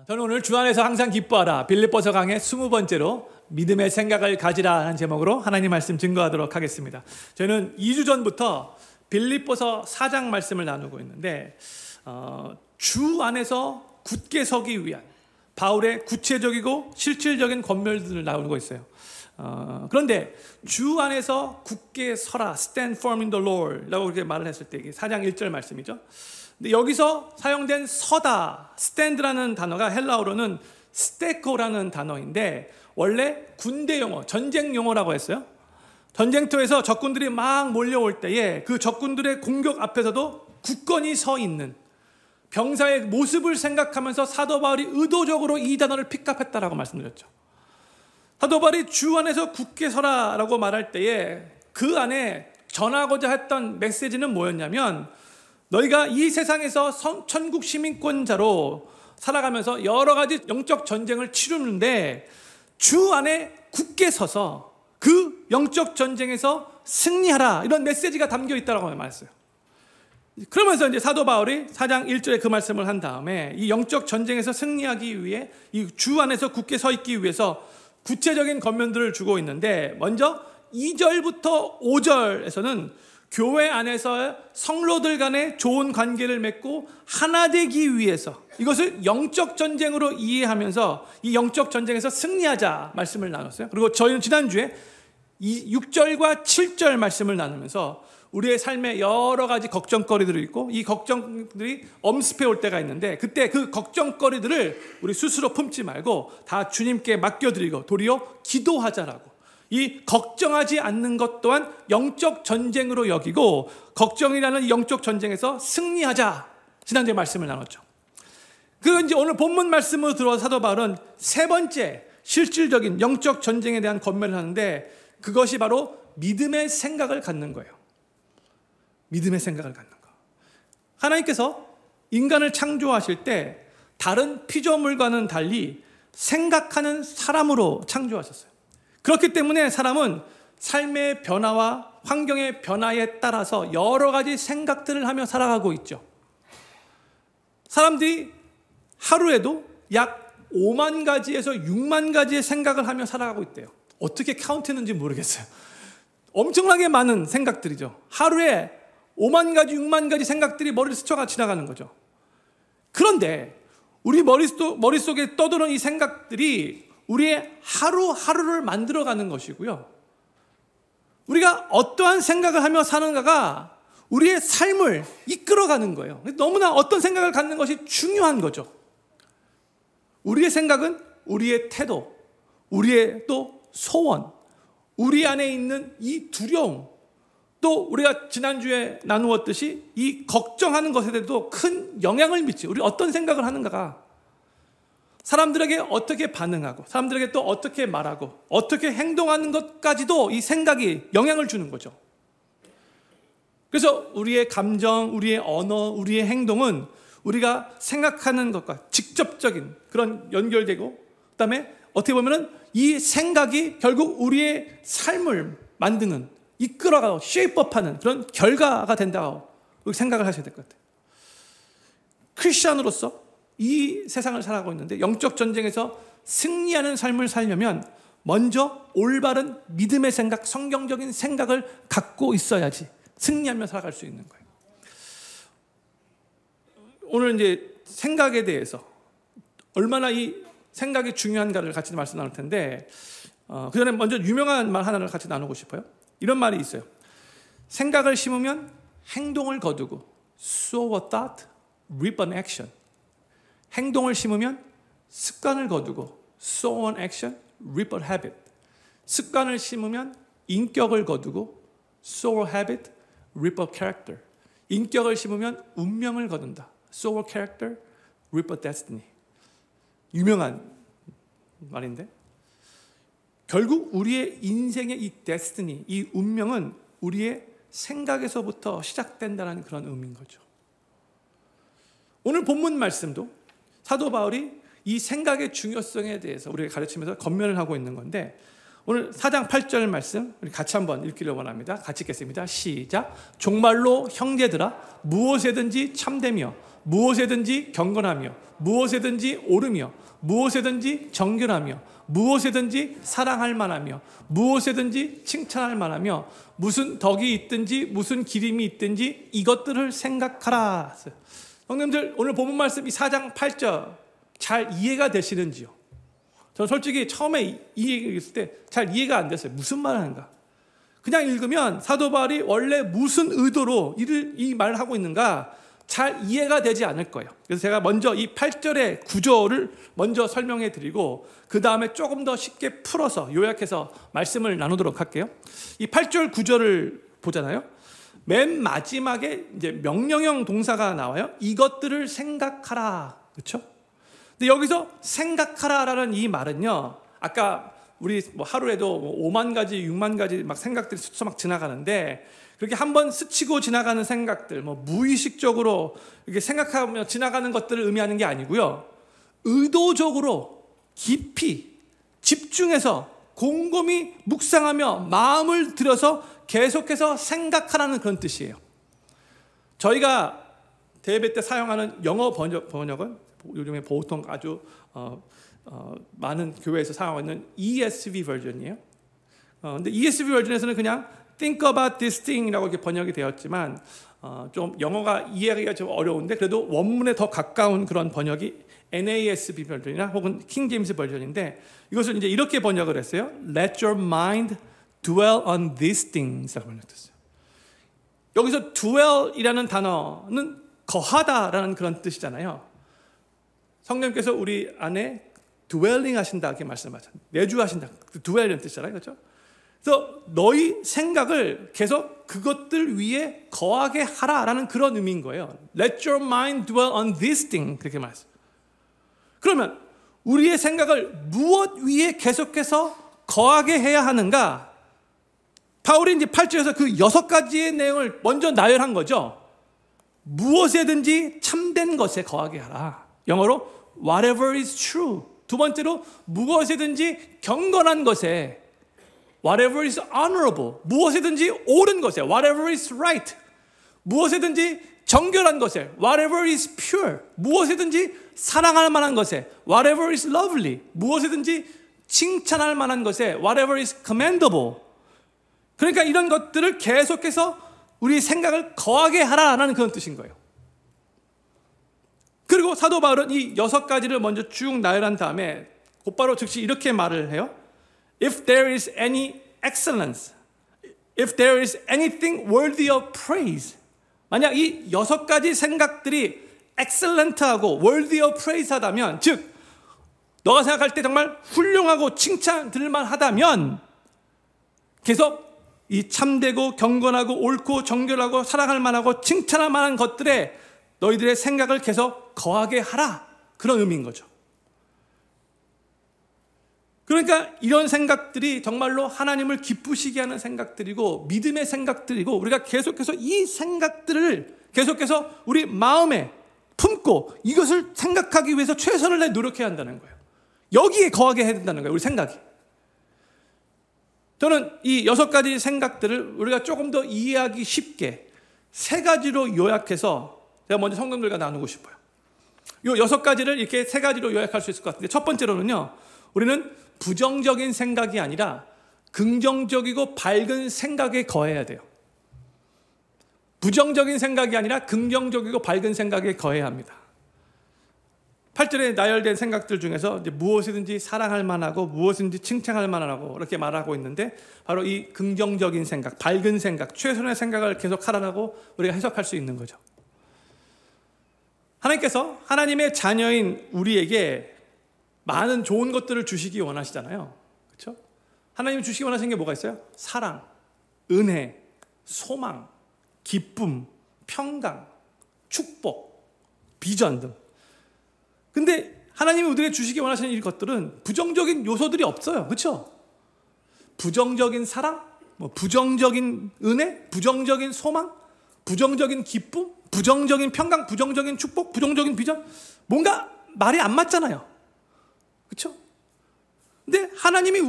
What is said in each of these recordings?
저는 오늘 주 안에서 항상 기뻐하라 빌립보서 강의 20번째로 믿음의 생각을 가지라 하는 제목으로 하나님 말씀 증거하도록 하겠습니다. 저는 2주 전부터 빌립보서 4장 말씀을 나누고 있는데 주 안에서 굳게 서기 위한 바울의 구체적이고 실질적인 권면들을 나누고 있어요. 그런데 주 안에서 굳게 서라, stand firm in the Lord 라고 그렇게 말을 했을 때 이게 4장 1절 말씀이죠. 근데 여기서 사용된 서다, stand라는 단어가 헬라어로는 스테코라는 단어인데 원래 군대 용어, 전쟁 용어라고 했어요. 전쟁터에서 적군들이 막 몰려올 때에 그 적군들의 공격 앞에서도 굳건히 서 있는 병사의 모습을 생각하면서 사도 바울이 의도적으로 이 단어를 픽업했다라고 말씀드렸죠. 사도 바울이 주 안에서 굳게 서라라고 말할 때에 그 안에 전하고자 했던 메시지는 뭐였냐면 너희가 이 세상에서 천국 시민권자로 살아가면서 여러 가지 영적 전쟁을 치르는데 주 안에 굳게 서서 그 영적 전쟁에서 승리하라, 이런 메시지가 담겨 있다고 말했어요. 그러면서 이제 사도 바울이 4장 1절에 그 말씀을 한 다음에 이 영적 전쟁에서 승리하기 위해 이 주 안에서 굳게 서 있기 위해서 구체적인 권면들을 주고 있는데, 먼저 2절부터 5절에서는 교회 안에서 성로들 간에 좋은 관계를 맺고 하나 되기 위해서 이것을 영적 전쟁으로 이해하면서 이 영적 전쟁에서 승리하자 말씀을 나눴어요. 그리고 저희는 지난주에 이 6절과 7절 말씀을 나누면서 우리의 삶에 여러 가지 걱정거리들이 있고 이 걱정들이 엄습해 올 때가 있는데 그때 그 걱정거리들을 우리 스스로 품지 말고 다 주님께 맡겨드리고 도리어 기도하자라고, 이 걱정하지 않는 것 또한 영적 전쟁으로 여기고 걱정이라는 이 영적 전쟁에서 승리하자, 지난주에 말씀을 나눴죠. 그리고 이제 오늘 본문 말씀으로 들어와서 사도 바울은 세 번째 실질적인 영적 전쟁에 대한 권면을 하는데 그것이 바로 믿음의 생각을 갖는 거예요. 믿음의 생각을 갖는 거. 하나님께서 인간을 창조하실 때 다른 피조물과는 달리 생각하는 사람으로 창조하셨어요. 그렇기 때문에 사람은 삶의 변화와 환경의 변화에 따라서 여러 가지 생각들을 하며 살아가고 있죠. 사람들이 하루에도 약 5만 가지에서 6만 가지의 생각을 하며 살아가고 있대요. 어떻게 카운트했는지 모르겠어요. 엄청나게 많은 생각들이죠. 하루에 5만 가지, 6만 가지 생각들이 머리를 스쳐가 지나가는 거죠. 그런데 우리 머릿속에 떠도는 이 생각들이 우리의 하루하루를 만들어가는 것이고요. 우리가 어떠한 생각을 하며 사는가가 우리의 삶을 이끌어가는 거예요. 너무나 어떤 생각을 갖는 것이 중요한 거죠. 우리의 생각은 우리의 태도, 우리의 또 소원, 우리 안에 있는 이 두려움, 또 우리가 지난주에 나누었듯이 이 걱정하는 것에 대해서도 큰 영향을 미치죠. 우리 어떤 생각을 하는가가 사람들에게 어떻게 반응하고 사람들에게 또 어떻게 말하고 어떻게 행동하는 것까지도 이 생각이 영향을 주는 거죠. 그래서 우리의 감정, 우리의 언어, 우리의 행동은 우리가 생각하는 것과 직접적인 그런 연결되고, 그다음에 어떻게 보면은 이 생각이 결국 우리의 삶을 만드는, 이끌어가고 쉐이프업하는 그런 결과가 된다고 생각을 하셔야 될 것 같아요. 크리스찬으로서 이 세상을 살아가고 있는데 영적 전쟁에서 승리하는 삶을 살려면 먼저 올바른 믿음의 생각, 성경적인 생각을 갖고 있어야지 승리하며 살아갈 수 있는 거예요. 오늘 이제 생각에 대해서 얼마나 이 생각이 중요한가를 같이 말씀 나눌 텐데 그 전에 먼저 유명한 말 하나를 같이 나누고 싶어요. 이런 말이 있어요. 생각을 심으면 행동을 거두고 sow a thought, reap an action. 행동을 심으면 습관을 거두고 sow an action, reap a habit. 습관을 심으면 인격을 거두고 sow a habit, reap a character. 인격을 심으면 운명을 거둔다. sow a character, reap a destiny. 유명한 말인데 결국 우리의 인생의 이 데스티니, 이 운명은 우리의 생각에서부터 시작된다는 그런 의미인 거죠. 오늘 본문 말씀도 사도 바울이 이 생각의 중요성에 대해서 우리에게 가르치면서 권면을 하고 있는 건데 오늘 4장 8절 말씀 우리 같이 한번 읽기를 원합니다. 같이 읽겠습니다. 시작. 종말로 형제들아 무엇에든지 참되며 무엇에든지 경건하며 무엇에든지 옳으며 무엇에든지 정결하며 무엇에든지 사랑할 만하며 무엇에든지 칭찬할 만하며 무슨 덕이 있든지 무슨 기림이 있든지 이것들을 생각하라. 성도님들, 오늘 본문 말씀 이 4장 8절 잘 이해가 되시는지요? 저는 솔직히 처음에 이 얘기를 했을 때 잘 이해가 안 됐어요. 무슨 말을 하는가? 그냥 읽으면 사도 바울이 원래 무슨 의도로 이 말을 하고 있는가 잘 이해가 되지 않을 거예요. 그래서 제가 먼저 이 8절의 구조를 먼저 설명해 드리고 그 다음에 조금 더 쉽게 풀어서 요약해서 말씀을 나누도록 할게요. 이 8절 구조를 보잖아요. 맨 마지막에 이제 명령형 동사가 나와요. 이것들을 생각하라. 그렇죠? 근데 여기서 생각하라라는 이 말은요. 아까 우리 뭐 하루에도 5만 가지, 6만 가지 막 생각들이 스쳐 막 지나가는데 그렇게 한번 스치고 지나가는 생각들, 뭐 무의식적으로 이렇게 생각하며 지나가는 것들을 의미하는 게 아니고요. 의도적으로 깊이 집중해서 곰곰이 묵상하며 마음을 들여서 계속해서 생각하라는 그런 뜻이에요. 저희가 대예배 때 사용하는 영어 번역은 요즘에 보통 아주 많은 교회에서 사용하는 ESV 버전이에요. 근데 ESV 버전에서는 그냥 Think about this thing이라고 이렇게 번역이 되었지만 좀 영어가 이해하기가 좀 어려운데 그래도 원문에 더 가까운 그런 번역이 NASB 버전이나 혹은 킹 제임스 버전인데 이것을 이제 이렇게 번역을 했어요. Let your mind dwell on these things라고 번역했어요. 여기서 dwell이라는 단어는 거하다라는 그런 뜻이잖아요. 성령께서 우리 안에 dwelling 하신다 이렇게 말씀하셨죠. 내주하신다. dwell이라는 뜻이잖아요. 그렇죠? 그래서 너희 생각을 계속 그것들 위에 거하게 하라라는 그런 의미인 거예요. Let your mind dwell on this thing 그렇게 말했어요. 그러면 우리의 생각을 무엇 위에 계속해서 거하게 해야 하는가? 바울이 이제 8절에서 그 6가지의 내용을 먼저 나열한 거죠. 무엇에든지 참된 것에 거하게 하라. 영어로 whatever is true. 두 번째로 무엇에든지 경건한 것에 whatever is honorable. 무엇에든지 옳은 것에 whatever is right. 무엇에든지 정결한 것에 whatever is pure. 무엇에든지 사랑할 만한 것에 whatever is lovely. 무엇에든지 칭찬할 만한 것에 whatever is commendable. 그러니까 이런 것들을 계속해서 우리 생각을 거하게 하라는 그런 뜻인 거예요. 그리고 사도 바울은 이 6가지를 먼저 쭉 나열한 다음에 곧바로 즉시 이렇게 말을 해요. If there is any excellence, if there is anything worthy of praise. 만약 이 6가지 생각들이 excellent하고 worthy of praise 하다면, 즉 너가 생각할 때 정말 훌륭하고 칭찬 들만 하다면 계속 이 참되고 경건하고 옳고 정결하고 사랑할 만하고 칭찬할 만한 것들에 너희들의 생각을 계속 거하게 하라. 그런 의미인 거죠. 그러니까 이런 생각들이 정말로 하나님을 기쁘시게 하는 생각들이고 믿음의 생각들이고 우리가 계속해서 이 생각들을 계속해서 우리 마음에 품고 이것을 생각하기 위해서 최선을 다해 노력해야 한다는 거예요. 여기에 거하게 해야 된다는 거예요. 우리 생각이. 저는 이 6가지 생각들을 우리가 조금 더 이해하기 쉽게 3가지로 요약해서 제가 먼저 성도들과 나누고 싶어요. 이 6가지를 이렇게 3가지로 요약할 수 있을 것 같은데 첫 번째로는요. 우리는 부정적인 생각이 아니라 긍정적이고 밝은 생각에 거해야 돼요. 부정적인 생각이 아니라 긍정적이고 밝은 생각에 거해야 합니다. 8절에 나열된 생각들 중에서 이제 무엇이든지 사랑할 만하고 무엇이든지 칭찬할 만하고 이렇게 말하고 있는데 바로 이 긍정적인 생각, 밝은 생각, 최선의 생각을 계속 하라고 우리가 해석할 수 있는 거죠. 하나님께서 하나님의 자녀인 우리에게 많은 좋은 것들을 주시기 원하시잖아요. 그렇죠? 하나님이 주시기 원하시는 게 뭐가 있어요? 사랑, 은혜, 소망, 기쁨, 평강, 축복, 비전 등. 근데 하나님이 우리에게 주시기 원하시는 이 것들은 부정적인 요소들이 없어요. 그렇죠? 부정적인 사랑, 부정적인 은혜, 부정적인 소망, 부정적인 기쁨, 부정적인 평강, 부정적인 축복, 부정적인 비전. 뭔가 말이 안 맞잖아요. 그렇죠? 근데 하나님의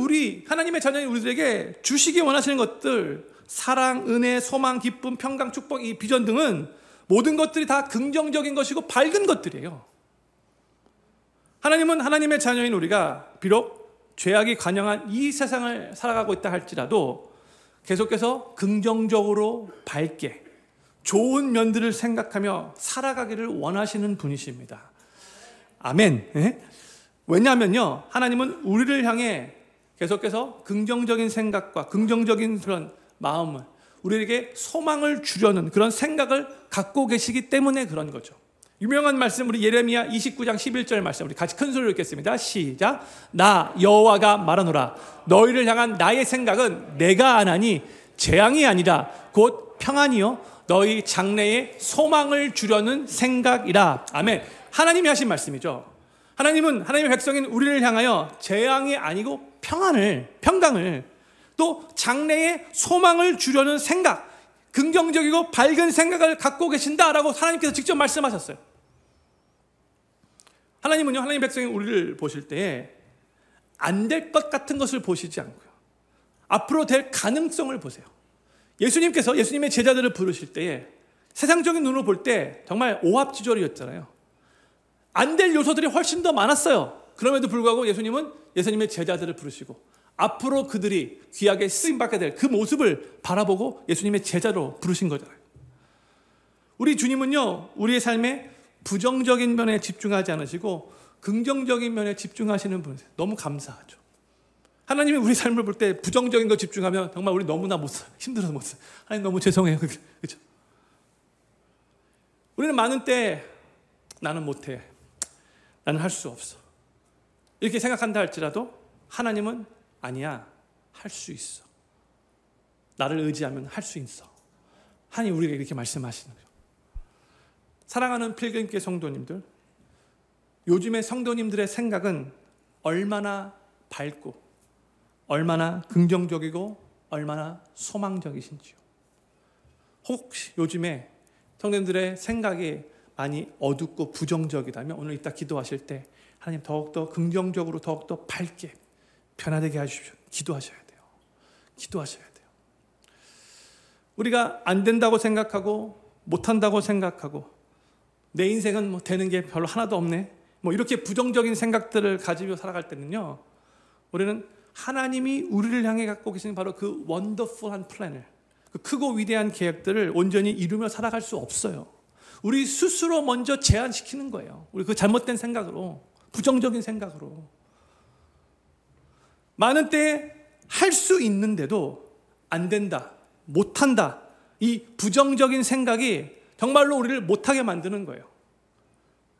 자녀인 우리들에게 주시기 원하시는 것들, 사랑, 은혜, 소망, 기쁨, 평강, 축복, 이 비전 등은 모든 것들이 다 긍정적인 것이고 밝은 것들이에요. 하나님은 하나님의 자녀인 우리가 비록 죄악이 관영한 이 세상을 살아가고 있다 할지라도 계속해서 긍정적으로 밝게 좋은 면들을 생각하며 살아가기를 원하시는 분이십니다. 아멘. 왜냐하면요, 하나님은 우리를 향해 계속해서 긍정적인 생각과 긍정적인 그런 마음을, 우리에게 소망을 주려는 그런 생각을 갖고 계시기 때문에 그런 거죠. 유명한 말씀, 우리 예레미야 29장 11절 말씀, 우리 같이 큰 소리로 읽겠습니다. 시작. 나 여호와가 말하노라. 너희를 향한 나의 생각은 내가 안하니 재앙이 아니라 곧 평안이요 너희 장래에 소망을 주려는 생각이라. 아멘. 하나님이 하신 말씀이죠. 하나님은 하나님의 백성인 우리를 향하여 재앙이 아니고 평강을, 또 장래에 소망을 주려는 생각, 긍정적이고 밝은 생각을 갖고 계신다라고 하나님께서 직접 말씀하셨어요. 하나님은요, 하나님의 백성인 우리를 보실 때에 안 될 것 같은 것을 보시지 않고요, 앞으로 될 가능성을 보세요. 예수님께서 예수님의 제자들을 부르실 때에 세상적인 눈으로 볼 때 정말 오합지졸이었잖아요. 안 될 요소들이 훨씬 더 많았어요. 그럼에도 불구하고 예수님은 예수님의 제자들을 부르시고 앞으로 그들이 귀하게 쓰임받게 될 그 모습을 바라보고 예수님의 제자로 부르신 거잖아요. 우리 주님은요, 우리의 삶에 부정적인 면에 집중하지 않으시고 긍정적인 면에 집중하시는 분이세요. 너무 감사하죠. 하나님이 우리 삶을 볼 때 부정적인 거 집중하면 정말 우리 너무나 못 살아요. 힘들어서 못 살아요. 하나님 너무 죄송해요. 그렇죠? 우리는 많은 때 나는 못해, 나는 할 수 없어, 이렇게 생각한다 할지라도 하나님은 아니야, 할 수 있어. 나를 의지하면 할 수 있어. 하나님 우리에게 이렇게 말씀하시는 거죠. 사랑하는 필경교회 성도님들, 요즘의 성도님들의 생각은 얼마나 밝고 얼마나 긍정적이고 얼마나 소망적이신지요. 혹시 요즘에 성도님들의 생각이 많이 어둡고 부정적이다면 오늘 이따 기도하실 때 하나님 더욱더 긍정적으로 더욱더 밝게 변화되게 해주십시오. 기도하셔야 돼요. 기도하셔야 돼요. 우리가 안 된다고 생각하고 못한다고 생각하고 내 인생은 뭐 되는 게 별로 하나도 없네, 뭐 이렇게 부정적인 생각들을 가지고 살아갈 때는요, 우리는 하나님이 우리를 향해 갖고 계신 바로 그 원더풀한 플랜을, 그 크고 위대한 계획들을 온전히 이루며 살아갈 수 없어요. 우리 스스로 먼저 제한시키는 거예요. 우리 그 잘못된 생각으로, 부정적인 생각으로. 많은 때에 할 수 있는데도 안 된다, 못한다, 이 부정적인 생각이 정말로 우리를 못하게 만드는 거예요.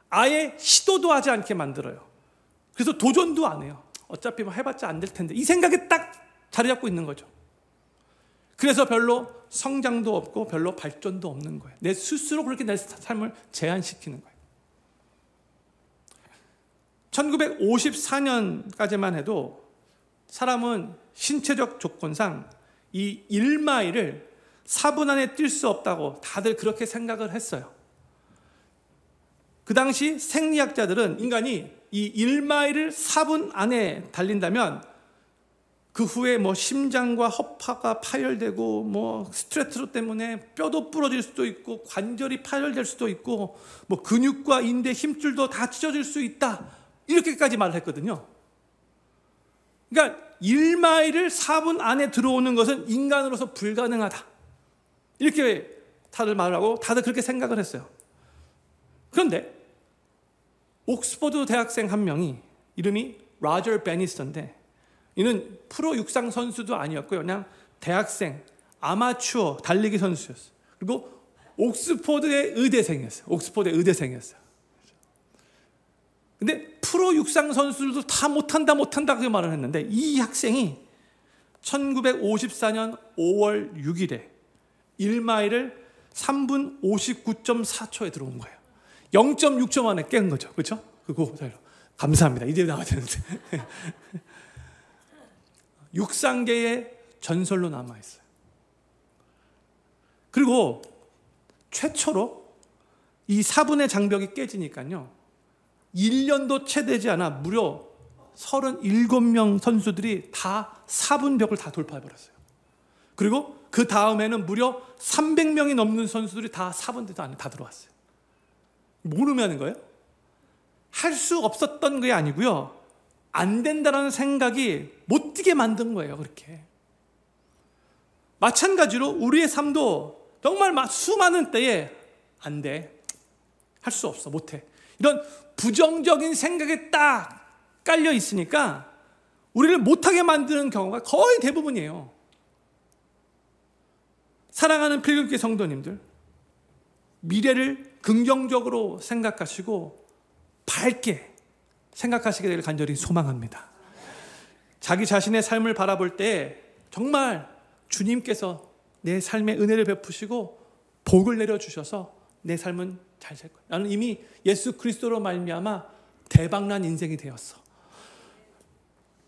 아예 시도도 하지 않게 만들어요. 그래서 도전도 안 해요. 어차피 뭐 해봤자 안 될 텐데, 이 생각에 딱 자리 잡고 있는 거죠. 그래서 별로 성장도 없고 별로 발전도 없는 거예요. 내 스스로 그렇게 내 삶을 제한시키는 거예요. 1954년까지만 해도 사람은 신체적 조건상 이 1마일을 4분 안에 뛸 수 없다고 다들 그렇게 생각을 했어요. 그 당시 생리학자들은 인간이 이 1마일을 4분 안에 달린다면 그 후에 뭐 심장과 허파가 파열되고 뭐 스트레스 때문에 뼈도 부러질 수도 있고 관절이 파열될 수도 있고 뭐 근육과 인대 힘줄도 다 찢어질 수 있다, 이렇게까지 말을 했거든요. 그러니까 1마일을 4분 안에 들어오는 것은 인간으로서 불가능하다, 이렇게 다들 말을 하고 다들 그렇게 생각을 했어요. 그런데 옥스퍼드 대학생 한 명이, 이름이 로저 베니스터인데, 이는 프로 육상 선수도 아니었고요, 그냥 대학생 아마추어 달리기 선수였어요. 그리고 옥스퍼드의 의대생이었어요. 옥스퍼드의 의대생이었어요. 근데 프로 육상 선수들도 다 못한다 그렇게 말을 했는데, 이 학생이 1954년 5월 6일에 1마일을 3분 59.4초에 들어온 거예요. 0.6초 만에 깬 거죠. 그렇죠? 그거 감사합니다. 이제 나와야 되는데. 육상계의 전설로 남아있어요. 그리고 최초로 이 4분의 장벽이 깨지니까요, 1년도 채 되지 않아 무려 37명 선수들이 다 4분 벽을 다 돌파해버렸어요. 그리고 그 다음에는 무려 300명이 넘는 선수들이 다 4번대도 안에 다 들어왔어요. 뭘 의미하는 거예요? 할 수 없었던 게 아니고요, 안 된다는 생각이 못 뛰게 만든 거예요. 그렇게 마찬가지로 우리의 삶도 정말 수많은 때에 안 돼, 할 수 없어, 못해, 이런 부정적인 생각에 딱 깔려 있으니까 우리를 못하게 만드는 경우가 거의 대부분이에요. 사랑하는 필경교회 성도님들, 미래를 긍정적으로 생각하시고 밝게 생각하시게 되길 간절히 소망합니다. 자기 자신의 삶을 바라볼 때 정말 주님께서 내 삶에 은혜를 베푸시고 복을 내려주셔서 내 삶은 잘 살 거야. 나는 이미 예수 그리스도로 말미암아 대박난 인생이 되었어.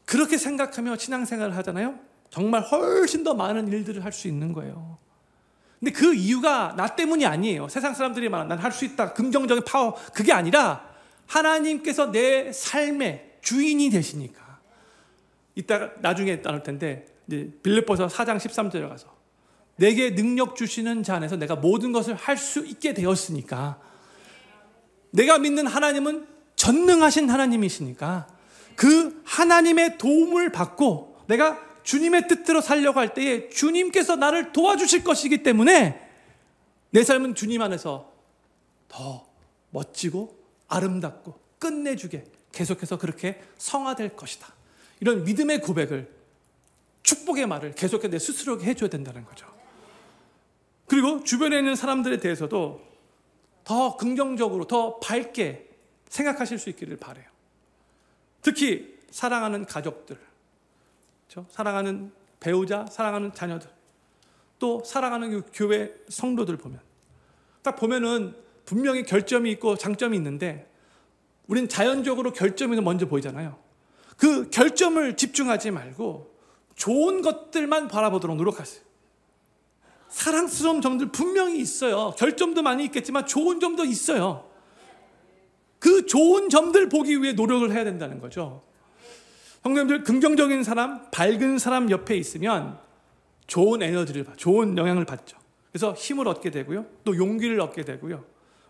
그렇게 생각하며 신앙생활을 하잖아요. 정말 훨씬 더 많은 일들을 할 수 있는 거예요. 근데 그 이유가 나 때문이 아니에요. 세상 사람들이 말하는 난 할 수 있다, 긍정적인 파워, 그게 아니라 하나님께서 내 삶의 주인이 되시니까. 이따가 나중에 나눌 텐데 빌립보서 4장 13절에 가서 내게 능력 주시는 자 안에서 내가 모든 것을 할 수 있게 되었으니까, 내가 믿는 하나님은 전능하신 하나님이시니까 그 하나님의 도움을 받고 내가 주님의 뜻대로 살려고 할 때에 주님께서 나를 도와주실 것이기 때문에 내 삶은 주님 안에서 더 멋지고 아름답고 끝내주게 계속해서 그렇게 성화될 것이다. 이런 믿음의 고백을, 축복의 말을 계속해서 내 스스로에게 해줘야 된다는 거죠. 그리고 주변에 있는 사람들에 대해서도 더 긍정적으로, 더 밝게 생각하실 수 있기를 바라요. 특히 사랑하는 가족들, 그렇죠? 사랑하는 배우자, 사랑하는 자녀들, 또 사랑하는 교회 성도들 보면, 딱 보면은 분명히 결점이 있고 장점이 있는데 우린 자연적으로 결점이 먼저 보이잖아요. 그 결점을 집중하지 말고 좋은 것들만 바라보도록 노력하세요. 사랑스러운 점들 분명히 있어요. 결점도 많이 있겠지만 좋은 점도 있어요. 그 좋은 점들 보기 위해 노력을 해야 된다는 거죠. 성도님들, 긍정적인 사람, 밝은 사람 옆에 있으면 좋은 에너지를 받죠. 좋은 영향을 받죠. 그래서 힘을 얻게 되고요, 또 용기를 얻게 되고요,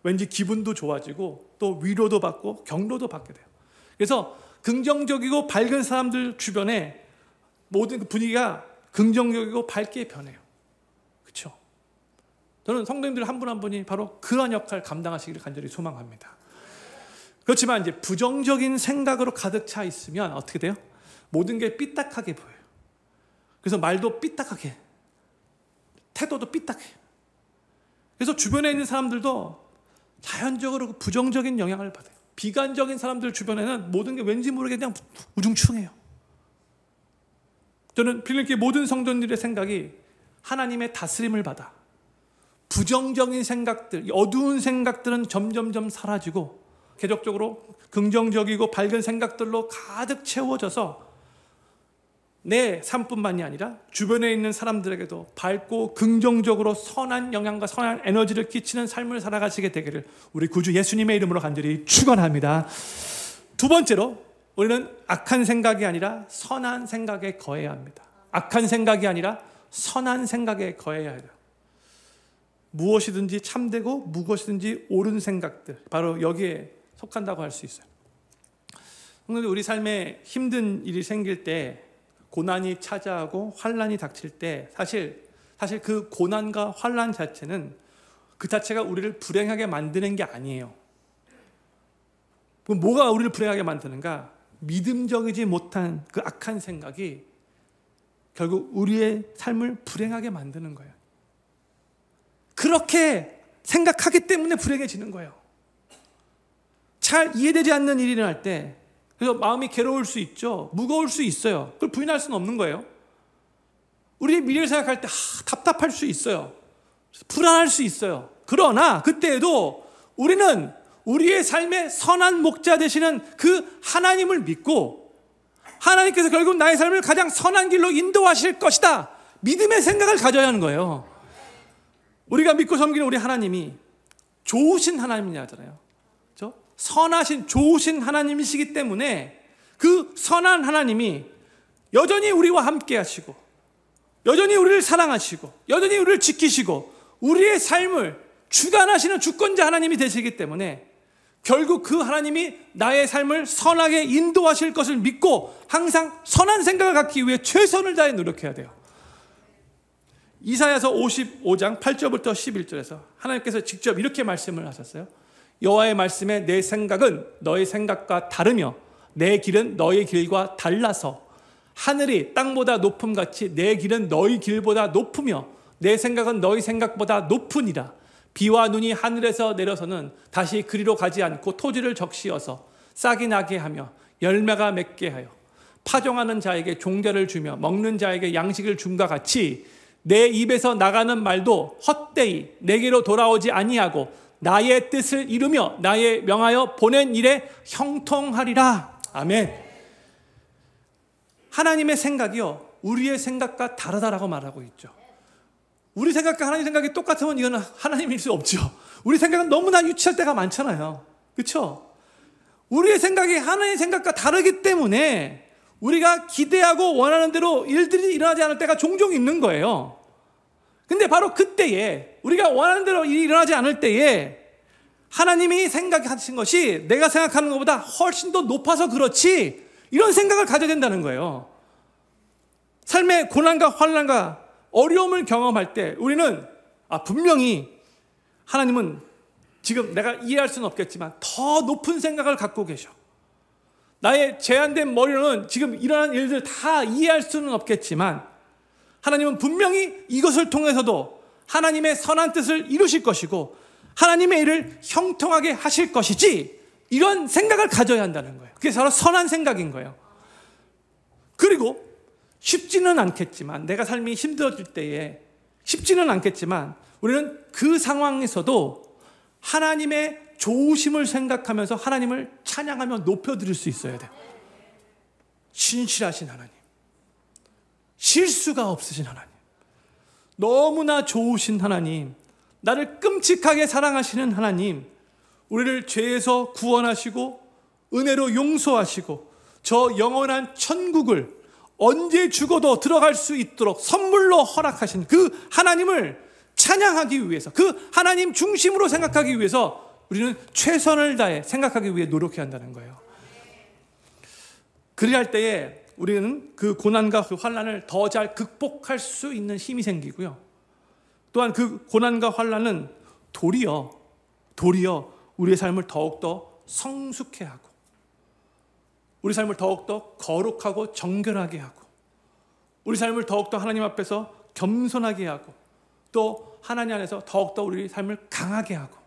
왠지 기분도 좋아지고 또 위로도 받고 격려도 받게 돼요. 그래서 긍정적이고 밝은 사람들 주변에 모든 분위기가 긍정적이고 밝게 변해요. 그렇죠? 저는 성도님들 한 분 한 분이 바로 그런 역할을 감당하시기를 간절히 소망합니다. 그렇지만 이제 부정적인 생각으로 가득 차 있으면 어떻게 돼요? 모든 게 삐딱하게 보여요. 그래서 말도 삐딱하게, 태도도 삐딱해. 그래서 주변에 있는 사람들도 자연적으로 부정적인 영향을 받아요. 비관적인 사람들 주변에는 모든 게 왠지 모르게 그냥 우중충해요. 저는 필리핀 모든 성도님들의 생각이 하나님의 다스림을 받아 부정적인 생각들, 어두운 생각들은 점점점 사라지고 계속적으로 긍정적이고 밝은 생각들로 가득 채워져서 내 삶뿐만이 아니라 주변에 있는 사람들에게도 밝고 긍정적으로 선한 영향과 선한 에너지를 끼치는 삶을 살아가시게 되기를 우리 구주 예수님의 이름으로 간절히 축원합니다. 두 번째로, 우리는 악한 생각이 아니라 선한 생각에 거해야 합니다. 악한 생각이 아니라 선한 생각에 거해야 해요. 무엇이든지 참되고 무엇이든지 옳은 생각들, 바로 여기에 속한다고 할 수 있어요. 그런데 우리 삶에 힘든 일이 생길 때, 고난이 찾아오고 환난이 닥칠 때 사실 그 고난과 환난 자체는 그 자체가 우리를 불행하게 만드는 게 아니에요. 그럼 뭐가 우리를 불행하게 만드는가? 믿음적이지 못한 그 악한 생각이 결국 우리의 삶을 불행하게 만드는 거예요. 그렇게 생각하기 때문에 불행해지는 거예요. 잘 이해되지 않는 일이 일어날 때, 그래서 마음이 괴로울 수 있죠. 무거울 수 있어요. 그걸 부인할 수는 없는 거예요. 우리의 미래를 생각할 때 답답할 수 있어요. 불안할 수 있어요. 그러나 그때에도 우리는 우리의 삶의 선한 목자 되시는 그 하나님을 믿고, 하나님께서 결국 나의 삶을 가장 선한 길로 인도하실 것이다, 믿음의 생각을 가져야 하는 거예요. 우리가 믿고 섬기는 우리 하나님이 좋으신 하나님이잖아요. 그렇죠? 선하신 좋으신 하나님이시기 때문에 그 선한 하나님이 여전히 우리와 함께 하시고 여전히 우리를 사랑하시고 여전히 우리를 지키시고 우리의 삶을 주관하시는 주권자 하나님이 되시기 때문에 결국 그 하나님이 나의 삶을 선하게 인도하실 것을 믿고 항상 선한 생각을 갖기 위해 최선을 다해 노력해야 돼요. 이사야서 55장 8절부터 11절에서 하나님께서 직접 이렇게 말씀을 하셨어요. 여호와의 말씀에 내 생각은 너의 생각과 다르며 내 길은 너의 길과 달라서 하늘이 땅보다 높음같이 내 길은 너희 길보다 높으며 내 생각은 너희 생각보다 높으니라. 비와 눈이 하늘에서 내려서는 다시 그리로 가지 않고 토지를 적시어서 싹이 나게 하며 열매가 맺게 하여 파종하는 자에게 종자를 주며 먹는 자에게 양식을 줌과 같이 내 입에서 나가는 말도 헛되이 내게로 돌아오지 아니하고 나의 뜻을 이루며 나의 명하여 보낸 일에 형통하리라. 아멘. 하나님의 생각이요 우리의 생각과 다르다라고 말하고 있죠. 우리 생각과 하나님 생각이 똑같으면 이거는 하나님일 수 없죠. 우리 생각은 너무나 유치할 때가 많잖아요. 그렇죠? 우리의 생각이 하나님의 생각과 다르기 때문에 우리가 기대하고 원하는 대로 일들이 일어나지 않을 때가 종종 있는 거예요. 근데 바로 그때에 우리가 원하는 대로 일이 일어나지 않을 때에 하나님이 생각하신 것이 내가 생각하는 것보다 훨씬 더 높아서 그렇지 이런 생각을 가져야 된다는 거예요. 삶의 고난과 환난과 어려움을 경험할 때 우리는 분명히 하나님은 지금 내가 이해할 수는 없겠지만 더 높은 생각을 갖고 계셔. 나의 제한된 머리로는 지금 일어난 일들 다 이해할 수는 없겠지만 하나님은 분명히 이것을 통해서도 하나님의 선한 뜻을 이루실 것이고 하나님의 일을 형통하게 하실 것이지 이런 생각을 가져야 한다는 거예요. 그게 바로 선한 생각인 거예요. 그리고 쉽지는 않겠지만 내가 삶이 힘들어질 때에 쉽지는 않겠지만 우리는 그 상황에서도 하나님의 좋으심을 생각하면서 하나님을 찬양하며 높여드릴 수 있어야 돼요. 신실하신 하나님, 실수가 없으신 하나님, 너무나 좋으신 하나님, 나를 끔찍하게 사랑하시는 하나님, 우리를 죄에서 구원하시고 은혜로 용서하시고 저 영원한 천국을 언제 죽어도 들어갈 수 있도록 선물로 허락하신 그 하나님을 찬양하기 위해서, 그 하나님 중심으로 생각하기 위해서 우리는 최선을 다해 생각하기 위해 노력해야 한다는 거예요. 그리할 때에 우리는 그 고난과 그 환난을 더 잘 극복할 수 있는 힘이 생기고요. 또한 그 고난과 환난은 도리어 우리의 삶을 더욱더 성숙해 하고 우리 삶을 더욱더 거룩하고 정결하게 하고 우리 삶을 더욱더 하나님 앞에서 겸손하게 하고 또 하나님 안에서 더욱더 우리 삶을 강하게 하고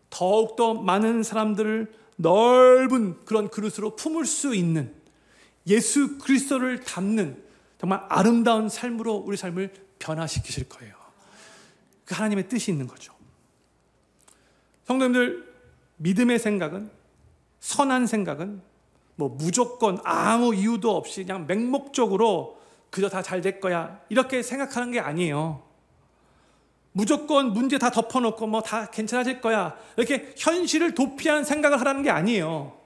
더욱더 많은 사람들을 넓은 그런 그릇으로 품을 수 있는 예수 그리스도를 담는 정말 아름다운 삶으로 우리 삶을 변화시키실 거예요. 그 하나님의 뜻이 있는 거죠. 성도님들, 믿음의 생각은, 선한 생각은 무조건 아무 이유도 없이 그냥 맹목적으로 그저 다 잘 될 거야 이렇게 생각하는 게 아니에요. 무조건 문제 다 덮어놓고 다 괜찮아질 거야 이렇게 현실을 도피하는 생각을 하라는 게 아니에요.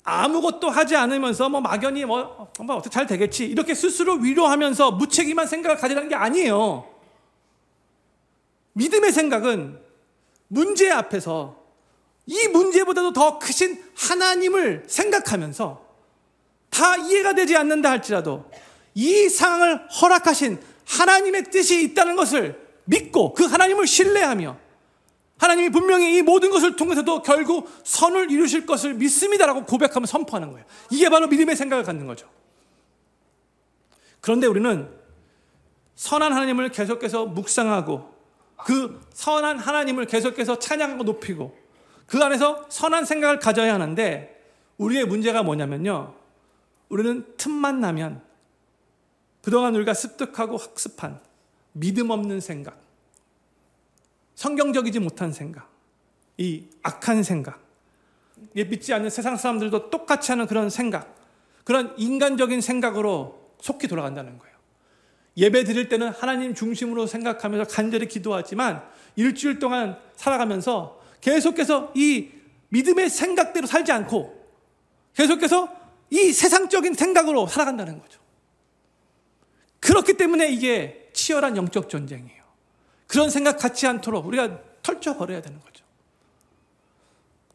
아무것도 하지 않으면서 막연히 어떻게 잘 되겠지 이렇게 스스로 위로하면서 무책임한 생각을 가지라는 게 아니에요. 믿음의 생각은 문제 앞에서 이 문제보다도 더 크신 하나님을 생각하면서 다 이해가 되지 않는다 할지라도 이 상황을 허락하신 하나님의 뜻이 있다는 것을 믿고 그 하나님을 신뢰하며 하나님이 분명히 이 모든 것을 통해서도 결국 선을 이루실 것을 믿습니다라고 고백하며 선포하는 거예요. 이게 바로 믿음의 생각을 갖는 거죠. 그런데 우리는 선한 하나님을 계속해서 묵상하고 그 선한 하나님을 계속해서 찬양하고 높이고 그 안에서 선한 생각을 가져야 하는데 우리의 문제가 뭐냐면요. 우리는 틈만 나면 그동안 우리가 습득하고 학습한 믿음 없는 생각, 성경적이지 못한 생각, 이 악한 생각, 믿지 않는 세상 사람들도 똑같이 하는 그런 생각, 그런 인간적인 생각으로 속히 돌아간다는 거예요. 예배 드릴 때는 하나님 중심으로 생각하면서 간절히 기도하지만 일주일 동안 살아가면서 계속해서 이 믿음의 생각대로 살지 않고 계속해서 이 세상적인 생각으로 살아간다는 거죠. 그렇기 때문에 이게 치열한 영적 전쟁이에요. 그런 생각 갖지 않도록 우리가 털쳐버려야 되는 거죠.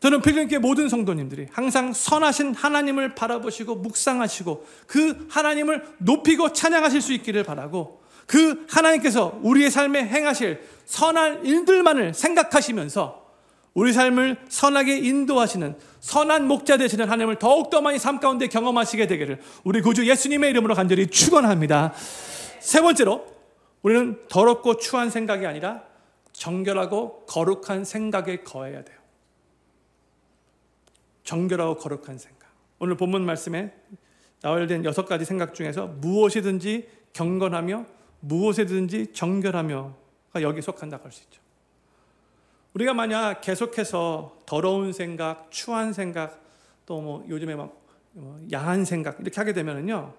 저는 필리핀교회 모든 성도님들이 항상 선하신 하나님을 바라보시고 묵상하시고 그 하나님을 높이고 찬양하실 수 있기를 바라고, 그 하나님께서 우리의 삶에 행하실 선한 일들만을 생각하시면서 우리 삶을 선하게 인도하시는 선한 목자 되시는 하나님을 더욱더 많이 삶 가운데 경험하시게 되기를 우리 구주 예수님의 이름으로 간절히 축원합니다. 세 번째로, 우리는 더럽고 추한 생각이 아니라 정결하고 거룩한 생각에 거해야 돼요. 정결하고 거룩한 생각. 오늘 본문 말씀에 나열된 6가지 생각 중에서 무엇이든지 경건하며 무엇이든지 정결하며가 여기에 속한다고 할 수 있죠. 우리가 만약 계속해서 더러운 생각, 추한 생각, 또 뭐 요즘에 막 야한 생각 이렇게 하게 되면은요,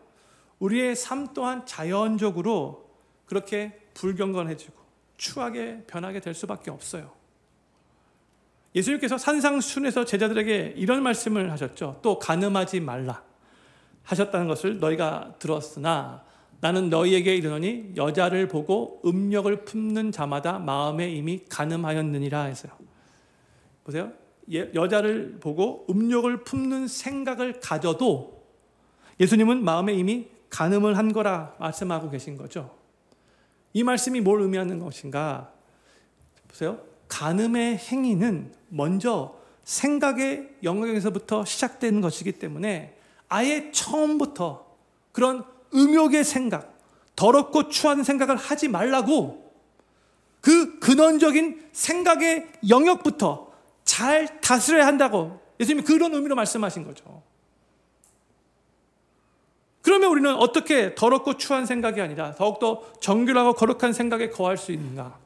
우리의 삶 또한 자연적으로 그렇게 불경건해지고 추하게 변하게 될 수밖에 없어요. 예수님께서 산상순에서 제자들에게 이런 말씀을 하셨죠. 또 간음하지 말라 하셨다는 것을 너희가 들었으나 나는 너희에게 이르노니 여자를 보고 음욕을 품는 자마다 마음에 이미 간음하였느니라 해서요. 보세요. 여자를 보고 음욕을 품는 생각을 가져도 예수님은 마음에 이미 간음을 한 거라 말씀하고 계신 거죠. 이 말씀이 뭘 의미하는 것인가? 보세요. 간음의 행위는 먼저 생각의 영역에서부터 시작되는 것이기 때문에 아예 처음부터 그런 음욕의 생각, 더럽고 추한 생각을 하지 말라고 그 근원적인 생각의 영역부터 잘 다스려야 한다고 예수님이 그런 의미로 말씀하신 거죠. 그러면 우리는 어떻게 더럽고 추한 생각이 아니라 더욱더 정결하고 거룩한 생각에 거할 수 있는가?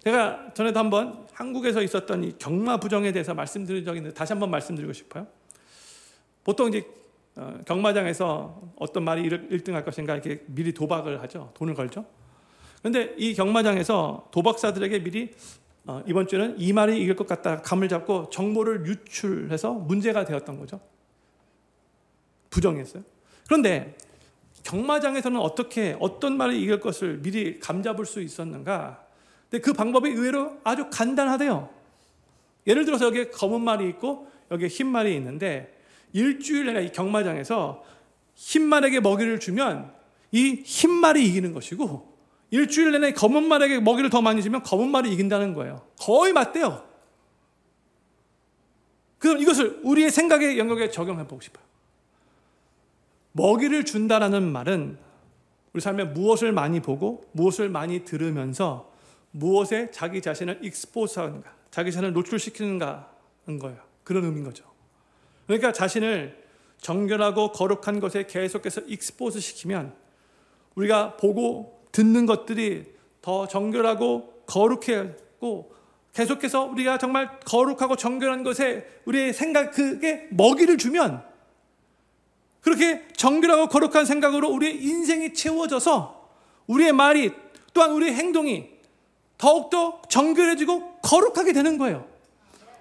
제가 전에도 한번 한국에서 있었던 이 경마부정에 대해서 말씀드린 적이 있는데 다시 한번 말씀드리고 싶어요. 보통 이제 경마장에서 어떤 말이 1등할 것인가 이렇게 미리 도박을 하죠. 돈을 걸죠. 그런데 이 경마장에서 도박사들에게 미리 이번 주는 이 말이 이길 것 같다 감을 잡고 정보를 유출해서 문제가 되었던 거죠. 부정했어요. 그런데 경마장에서는 어떻게 어떤 말이 이길 것을 미리 감잡을 수 있었는가? 근데 그 방법이 의외로 아주 간단하대요. 예를 들어서 여기에 검은 말이 있고 여기에 흰 말이 있는데 일주일 내내 이 경마장에서 흰 말에게 먹이를 주면 이 흰 말이 이기는 것이고 일주일 내내 검은 말에게 먹이를 더 많이 주면 검은 말이 이긴다는 거예요. 거의 맞대요. 그럼 이것을 우리의 생각의 영역에 적용해 보고 싶어요. 먹이를 준다라는 말은 우리 삶에 무엇을 많이 보고 무엇을 많이 들으면서 무엇에 자기 자신을 익스포스하는가, 자기 자신을 노출시키는가 하는 거예요. 그런 의미인 거죠. 그러니까 자신을 정결하고 거룩한 것에 계속해서 익스포스 시키면 우리가 보고 듣는 것들이 더 정결하고 거룩하고 계속해서 우리가 정말 거룩하고 정결한 것에 우리의 생각, 그게 먹이를 주면 그렇게 정결하고 거룩한 생각으로 우리의 인생이 채워져서 우리의 말이 또한 우리의 행동이 더욱더 정결해지고 거룩하게 되는 거예요.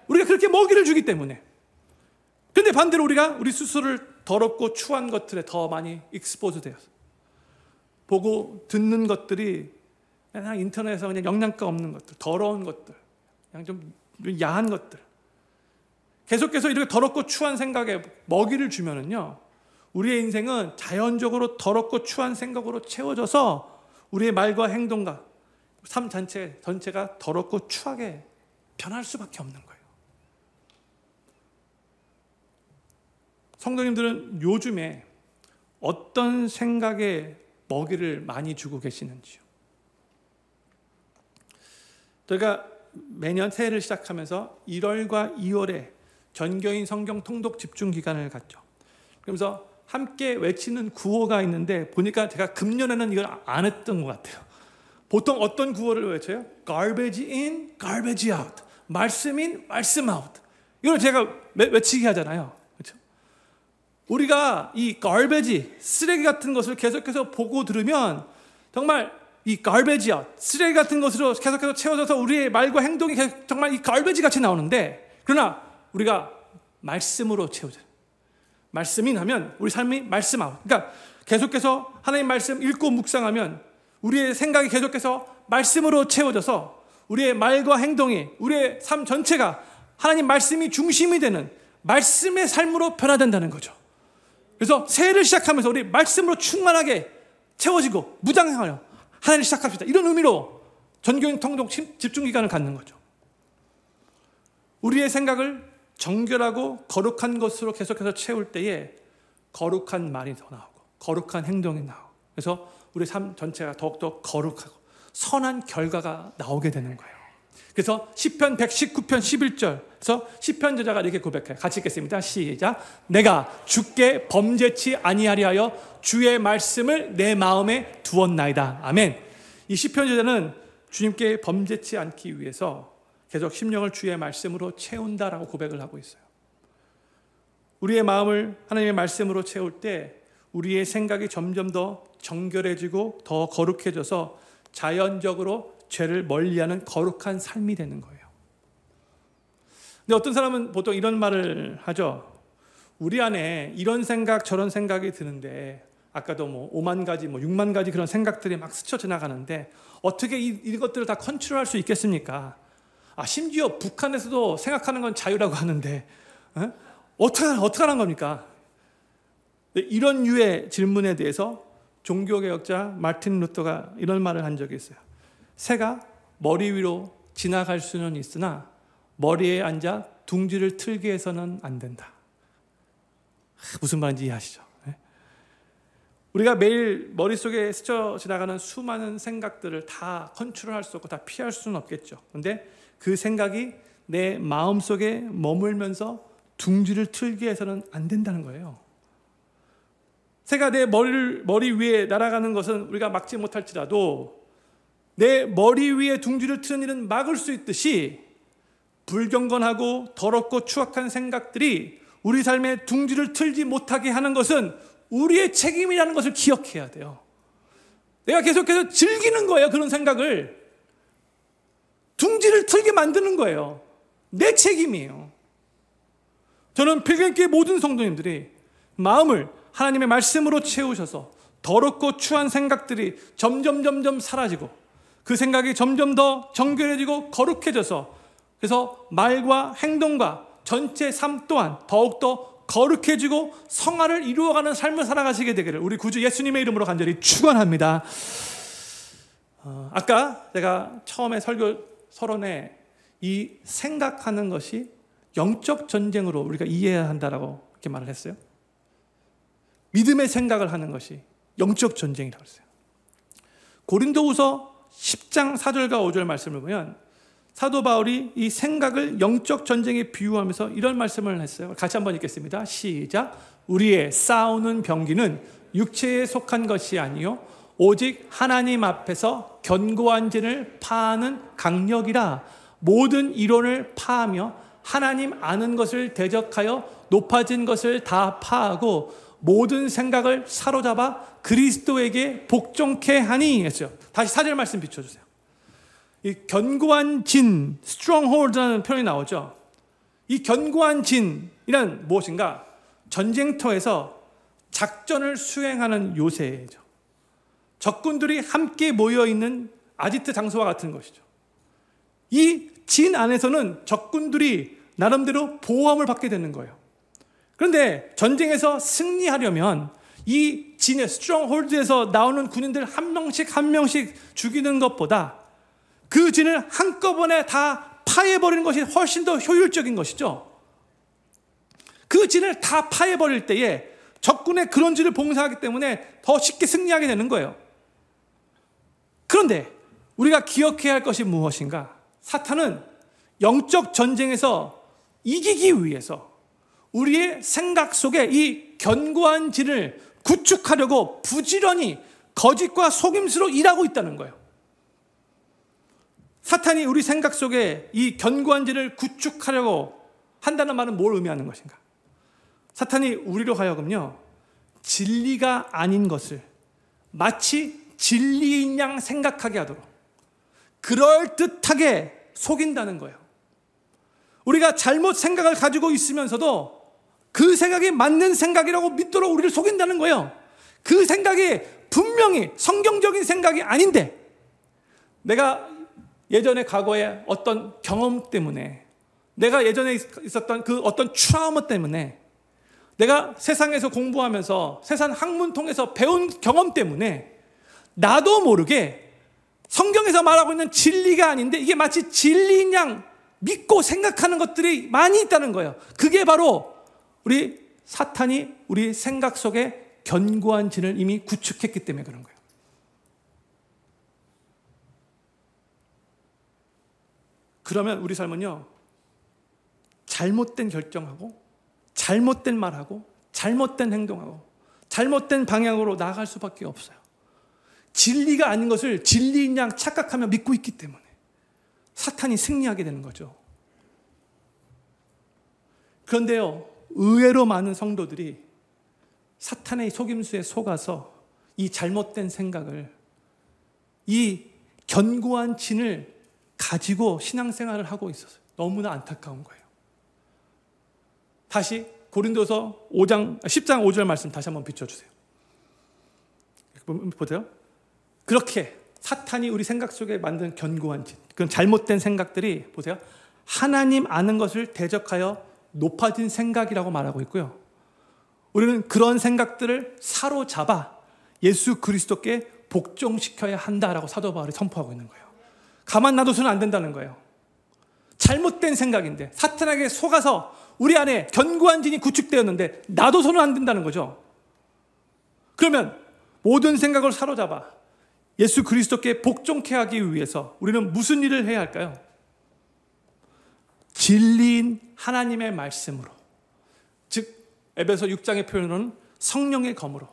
우리가 그렇게 먹이를 주기 때문에. 그런데 반대로 우리가 우리 스스로를 더럽고 추한 것들에 더 많이 익스포즈 되어서 보고 듣는 것들이 그냥 인터넷에서 그냥 영양가 없는 것들, 더러운 것들, 그냥 좀 야한 것들 계속해서 이렇게 더럽고 추한 생각에 먹이를 주면은요, 우리의 인생은 자연적으로 더럽고 추한 생각으로 채워져서 우리의 말과 행동과 삶 전체가 더럽고 추하게 변할 수밖에 없는 거예요. 성도님들은 요즘에 어떤 생각에 먹이를 많이 주고 계시는지요? 저희가 매년 새해를 시작하면서 1월과 2월에 전교인 성경 통독 집중 기간을 갖죠. 그러면서 함께 외치는 구호가 있는데 보니까 제가 금년에는 이걸 안 했던 것 같아요. 보통 어떤 구호를 외쳐요? Garbage in, garbage out. 말씀 in, 말씀 out. 이걸 제가 외치게 하잖아요. 그렇죠? 우리가 이 garbage, 쓰레기 같은 것을 계속해서 보고 들으면 정말 이 garbage out, 쓰레기 같은 것으로 계속해서 채워져서 우리의 말과 행동이 정말 이 garbage 같이 나오는데, 그러나 우리가 말씀으로 채워져요. 말씀이 나면 우리 삶이 말씀 out. 그러니까 계속해서 하나님 말씀 읽고 묵상하면 우리의 생각이 계속해서 말씀으로 채워져서 우리의 말과 행동이, 우리의 삶 전체가 하나님 말씀이 중심이 되는 말씀의 삶으로 변화된다는 거죠. 그래서 새해를 시작하면서 우리 말씀으로 충만하게 채워지고 무장하여 하나님을 시작합시다. 이런 의미로 전교인 통독 집중기간을 갖는 거죠. 우리의 생각을 정결하고 거룩한 것으로 계속해서 채울 때에 거룩한 말이 더 나오고 거룩한 행동이 나오고, 그래서 우리 삶 전체가 더욱더 거룩하고 선한 결과가 나오게 되는 거예요. 그래서 시편 119편 11절에서 시편 저자가 이렇게 고백해요. 같이 읽겠습니다. 시작. 내가 주께 범죄치 아니하리 하여 주의 말씀을 내 마음에 두었나이다. 아멘. 이 시편 저자는 주님께 범죄치 않기 위해서 계속 심령을 주의 말씀으로 채운다라고 고백을 하고 있어요. 우리의 마음을 하나님의 말씀으로 채울 때 우리의 생각이 점점 더 정결해지고 더 거룩해져서 자연적으로 죄를 멀리하는 거룩한 삶이 되는 거예요. 근데 어떤 사람은 보통 이런 말을 하죠. 우리 안에 이런 생각 저런 생각이 드는데, 아까도 5만 가지 6만 가지 그런 생각들이 막 스쳐 지나가는데 어떻게 이것들을 다 컨트롤할 수 있겠습니까? 심지어 북한에서도 생각하는 건 자유라고 하는데 어떻게 하는 겁니까? 이런 유의 질문에 대해서 종교개혁자 마틴 루터가 이런 말을 한 적이 있어요. 새가 머리 위로 지나갈 수는 있으나 머리에 앉아 둥지를 틀게 해서는 안 된다. 무슨 말인지 이해하시죠? 우리가 매일 머릿속에 스쳐 지나가는 수많은 생각들을 다 컨트롤할 수 없고 다 피할 수는 없겠죠. 그런데 그 생각이 내 마음속에 머물면서 둥지를 틀게 해서는 안 된다는 거예요. 새가 내 머리 위에 날아가는 것은 우리가 막지 못할지라도 내 머리 위에 둥지를 트는 일은 막을 수 있듯이 불경건하고 더럽고 추악한 생각들이 우리 삶에 둥지를 틀지 못하게 하는 것은 우리의 책임이라는 것을 기억해야 돼요. 내가 계속해서 즐기는 거예요. 그런 생각을 둥지를 틀게 만드는 거예요. 내 책임이에요. 저는 필경교회 모든 성도님들이 마음을 하나님의 말씀으로 채우셔서 더럽고 추한 생각들이 점점 사라지고 그 생각이 점점 더 정결해지고 거룩해져서, 그래서 말과 행동과 전체 삶 또한 더욱더 거룩해지고 성화를 이루어가는 삶을 살아가시게 되기를 우리 구주 예수님의 이름으로 간절히 축원합니다. 아까 제가 처음에 설교 서론에 이 생각하는 것이 영적 전쟁으로 우리가 이해해야 한다라고 이렇게 말을 했어요. 믿음의 생각을 하는 것이 영적 전쟁이라고 했어요. 고린도후서 10장 4절과 5절 말씀을 보면 사도 바울이 이 생각을 영적 전쟁에 비유하면서 이런 말씀을 했어요. 같이 한번 읽겠습니다. 시작. 우리의 싸우는 병기는 육체에 속한 것이 아니요 오직 하나님 앞에서 견고한 진을 파하는 강력이라. 모든 이론을 파하며 하나님 아는 것을 대적하여 높아진 것을 다 파하고 모든 생각을 사로잡아 그리스도에게 복종케 하니 했죠. 다시 4절 말씀 비춰주세요. 이 견고한 진, stronghold라는 표현이 나오죠. 이 견고한 진이란 무엇인가? 전쟁터에서 작전을 수행하는 요새죠. 적군들이 함께 모여있는 아지트 장소와 같은 것이죠. 이 진 안에서는 적군들이 나름대로 보호함을 받게 되는 거예요. 그런데 전쟁에서 승리하려면 이 진의 스트롱홀드에서 나오는 군인들 한 명씩 죽이는 것보다 그 진을 한꺼번에 다 파해버리는 것이 훨씬 더 효율적인 것이죠. 그 진을 다 파해버릴 때에 적군의 그런지를 봉사하기 때문에 더 쉽게 승리하게 되는 거예요. 그런데 우리가 기억해야 할 것이 무엇인가? 사탄은 영적 전쟁에서 이기기 위해서 우리의 생각 속에 이 견고한 진을 구축하려고 부지런히 거짓과 속임수로 일하고 있다는 거예요. 사탄이 우리 생각 속에 이 견고한 진을 구축하려고 한다는 말은 뭘 의미하는 것인가? 사탄이 우리로 하여금요, 진리가 아닌 것을 마치 진리인 양 생각하게 하도록 그럴듯하게 속인다는 거예요. 우리가 잘못 생각을 가지고 있으면서도 그 생각이 맞는 생각이라고 믿도록 우리를 속인다는 거예요. 그 생각이 분명히 성경적인 생각이 아닌데, 내가 예전에 과거에 어떤 경험 때문에, 내가 예전에 있었던 그 어떤 트라우마 때문에, 내가 세상에서 공부하면서 세상 학문 통해서 배운 경험 때문에 나도 모르게 성경에서 말하고 있는 진리가 아닌데 이게 마치 진리인 양 믿고 생각하는 것들이 많이 있다는 거예요. 그게 바로 우리 사탄이 우리 생각 속에 견고한 진을 이미 구축했기 때문에 그런 거예요. 그러면 우리 삶은요, 잘못된 결정하고 잘못된 말하고 잘못된 행동하고 잘못된 방향으로 나아갈 수밖에 없어요. 진리가 아닌 것을 진리인 양 착각하며 믿고 있기 때문에 사탄이 승리하게 되는 거죠. 그런데요, 의외로 많은 성도들이 사탄의 속임수에 속아서 이 잘못된 생각을, 이 견고한 진을 가지고 신앙생활을 하고 있었어요. 너무나 안타까운 거예요. 다시 고린도서 10장 5절 말씀 다시 한번 비춰주세요. 보세요. 그렇게 사탄이 우리 생각 속에 만든 견고한 진, 그런 잘못된 생각들이 보세요, 하나님 아는 것을 대적하여 높아진 생각이라고 말하고 있고요. 우리는 그런 생각들을 사로잡아 예수 그리스도께 복종시켜야 한다라고 사도 바울이 선포하고 있는 거예요. 가만 놔둬서는 안 된다는 거예요. 잘못된 생각인데, 사탄에게 속아서 우리 안에 견고한 진이 구축되었는데 놔둬서는 안 된다는 거죠. 그러면 모든 생각을 사로잡아 예수 그리스도께 복종케 하기 위해서 우리는 무슨 일을 해야 할까요? 진리인 하나님의 말씀으로, 즉 에베소 6장의 표현으로는 성령의 검으로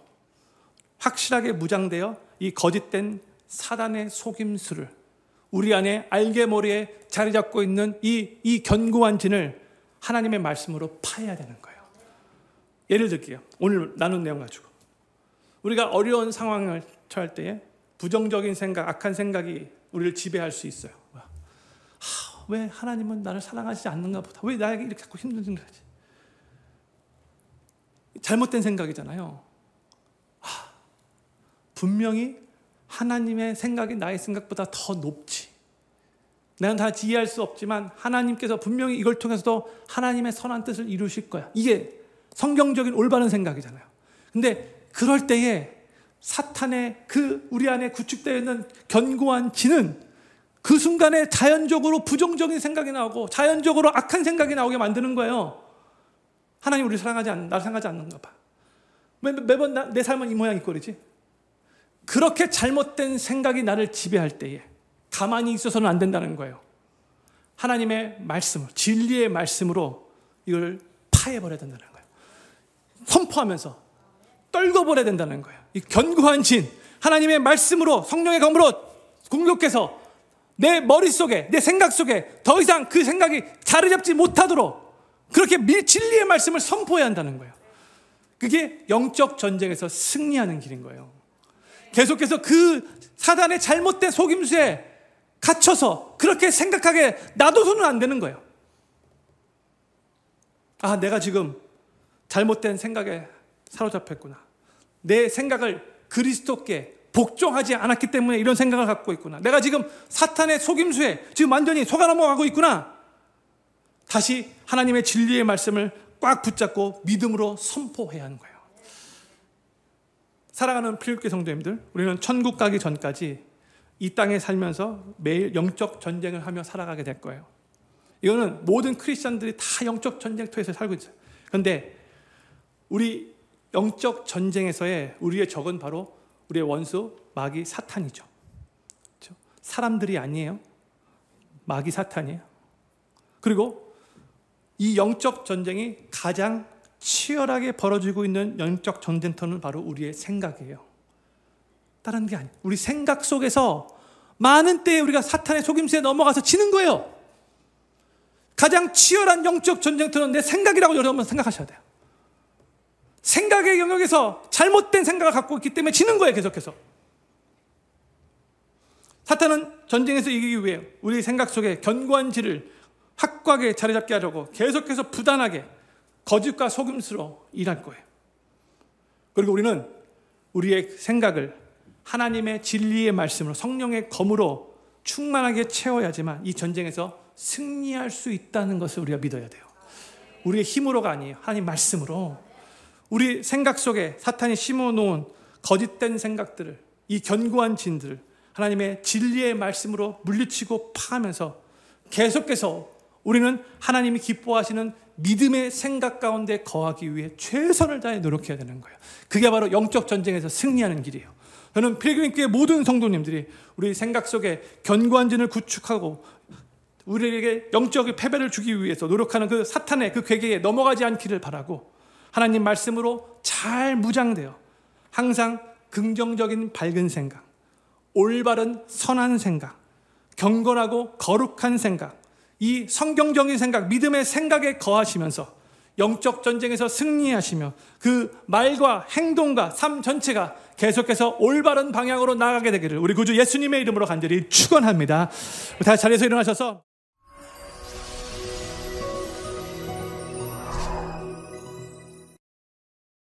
확실하게 무장되어 이 거짓된 사단의 속임수를, 우리 안에 알게 모르게 자리 잡고 있는 이 견고한 진을 하나님의 말씀으로 파야 되는 거예요. 예를 들게요. 오늘 나눈 내용 가지고 우리가 어려운 상황을 처할 때에 부정적인 생각, 악한 생각이 우리를 지배할 수 있어요. 왜 하나님은 나를 사랑하지 않는가 보다. 왜 나에게 이렇게 자꾸 힘든 생각하지? 잘못된 생각이잖아요. 분명히 하나님의 생각이 나의 생각보다 더 높지. 나는 다 이해할 수 없지만 하나님께서 분명히 이걸 통해서도 하나님의 선한 뜻을 이루실 거야. 이게 성경적인 올바른 생각이잖아요. 근데 그럴 때에 사탄의 그 우리 안에 구축되어 있는 견고한 진은 그 순간에 자연적으로 부정적인 생각이 나오고 자연적으로 악한 생각이 나오게 만드는 거예요. 하나님 우리를 나를 사랑하지 않는가 봐. 매번 내 삶은 이 모양 이 꼴이지. 그렇게 잘못된 생각이 나를 지배할 때에 가만히 있어서는 안 된다는 거예요. 하나님의 말씀을, 진리의 말씀으로 이걸 파해버려야 된다는 거예요. 선포하면서 떨궈버려야 된다는 거예요. 이 견고한 진, 하나님의 말씀으로, 성령의 검으로 공격해서 내 머릿속에, 내 생각 속에 더 이상 그 생각이 자리 잡지 못하도록 그렇게 진리의 말씀을 선포해야 한다는 거예요. 그게 영적 전쟁에서 승리하는 길인 거예요. 계속해서 그 사단의 잘못된 속임수에 갇혀서 그렇게 생각하게 놔둬서는 안 되는 거예요. 내가 지금 잘못된 생각에 사로잡혔구나. 내 생각을 그리스도께 복종하지 않았기 때문에 이런 생각을 갖고 있구나. 내가 지금 사탄의 속임수에 지금 완전히 속아 넘어가고 있구나. 다시 하나님의 진리의 말씀을 꽉 붙잡고 믿음으로 선포해야 하는 거예요. 사랑하는 필립교회 성도님들, 우리는 천국 가기 전까지 이 땅에 살면서 매일 영적 전쟁을 하며 살아가게 될 거예요. 이거는 모든 크리스천들이 다 영적 전쟁터에서 살고 있어요. 그런데 우리 영적 전쟁에서의 우리의 적은 바로 우리의 원수 마귀 사탄이죠. 그렇죠? 사람들이 아니에요. 마귀 사탄이에요. 그리고 이 영적 전쟁이 가장 치열하게 벌어지고 있는 영적 전쟁터는 바로 우리의 생각이에요. 다른 게 아니에요. 우리 생각 속에서 많은 때에 우리가 사탄의 속임수에 넘어가서 지는 거예요. 가장 치열한 영적 전쟁터는 내 생각이라고 여러분 생각하셔야 돼요. 생각의 영역에서 잘못된 생각을 갖고 있기 때문에 지는 거예요. 계속해서 사탄은 전쟁에서 이기기 위해 우리 생각 속에 견고한 질을 확고하게 자리 잡게 하려고 계속해서 부단하게 거짓과 속임수로 일할 거예요. 그리고 우리는 우리의 생각을 하나님의 진리의 말씀으로 성령의 검으로 충만하게 채워야지만 이 전쟁에서 승리할 수 있다는 것을 우리가 믿어야 돼요. 우리의 힘으로가 아니에요. 하나님 말씀으로. 우리 생각 속에 사탄이 심어놓은 거짓된 생각들을, 이 견고한 진들을 하나님의 진리의 말씀으로 물리치고 파하면서 계속해서 우리는 하나님이 기뻐하시는 믿음의 생각 가운데 거하기 위해 최선을 다해 노력해야 되는 거예요. 그게 바로 영적 전쟁에서 승리하는 길이에요. 저는 필그림교회 모든 성도님들이 우리 생각 속에 견고한 진을 구축하고 우리에게 영적인 패배를 주기 위해서 노력하는 그 사탄의 그 괴계에 넘어가지 않기를 바라고, 하나님 말씀으로 잘 무장되어 항상 긍정적인 밝은 생각, 올바른 선한 생각, 경건하고 거룩한 생각, 이 성경적인 생각, 믿음의 생각에 거하시면서 영적 전쟁에서 승리하시며 그 말과 행동과 삶 전체가 계속해서 올바른 방향으로 나아가게 되기를 우리 구주 예수님의 이름으로 간절히 축원합니다. 다시 자리에서 일어나셔서